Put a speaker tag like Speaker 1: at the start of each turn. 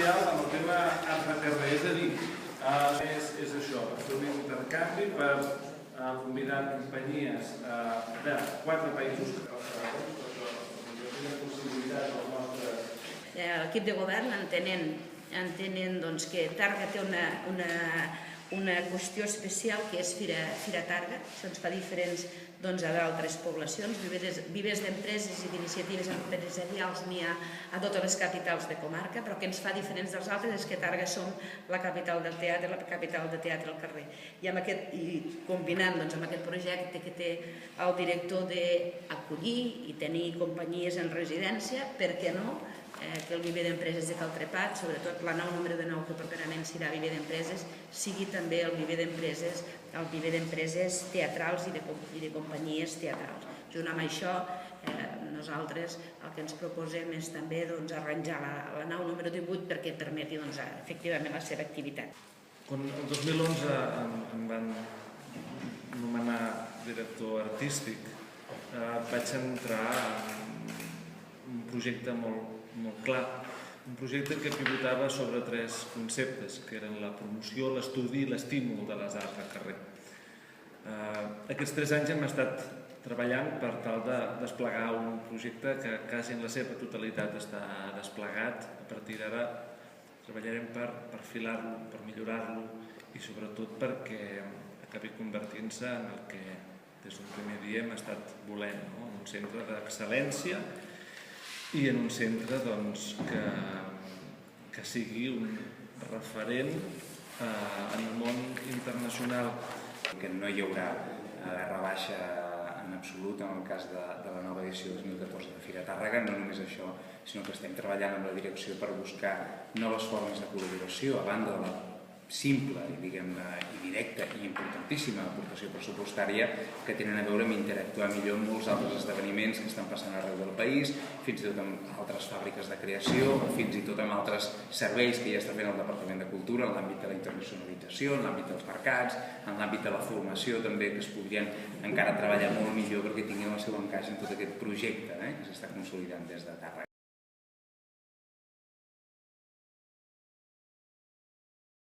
Speaker 1: especial amb el tema Arts de Carrer, és a dir, és això, fer un intercanvi per convidar companyies de 4 països que tenen possibilitat als nostres...
Speaker 2: L'equip de govern, entenent que Tàrrega té una qüestió especial que és Fira Tàrrega, això ens fa diferents a d'altres poblacions. Vivers d'empreses i d'iniciatives empresarials n'hi ha a totes les capitals de comarca, però el que ens fa diferents dels altres és que Tàrrega som la capital del teatre, la capital de teatre al carrer. I combinant amb aquest projecte que té el director d'acollir i tenir companyies en residència, per què no? Que el Viver d'Empreses de Caltrepat, sobretot la nau número 9, que properament serà Viver d'Empreses, sigui també el Viver d'Empreses teatrals i de companyies teatrals. Junt amb això, nosaltres el que ens proposem és també arranjar la nau número 18 perquè permeti efectivament la seva activitat.
Speaker 3: Quan el 2011 em van nomenar director artístic, vaig entrar en un projecte molt clar, un projecte que pivotava sobre 3 conceptes, que eren la promoció, l'estudi i l'estímul de les arts de carrer. Aquests 3 anys hem estat treballant per tal de desplegar un projecte que quasi en la seva totalitat està desplegat. A partir d'ara treballarem per perfilar-lo, per millorar-lo i sobretot perquè acabi convertint-se en el que des d'un primer dia hem estat volent, un centre d'excel·lència i en un centre que sigui un referent en el món internacional.
Speaker 4: Que no hi haurà rebaixa en absolut en el cas de la nova edició 2014 de Fira Tàrrega, no només això, sinó que estem treballant amb la direcció per buscar noves formes de col·laboració, a banda de la simple i directa i importantíssima aportació pressupostària que tenen a veure amb interactuar millor amb molts altres esdeveniments que estan passant arreu del país, fins i tot amb altres fàbriques de creació, fins i tot amb altres serveis que ja està fent el Departament de Cultura en l'àmbit de la internacionalització, en l'àmbit dels mercats, en l'àmbit de la formació també, que es podrien encara treballar molt millor perquè tinguin el seu encaix en tot aquest projecte que s'està consolidant des de Tàrrega.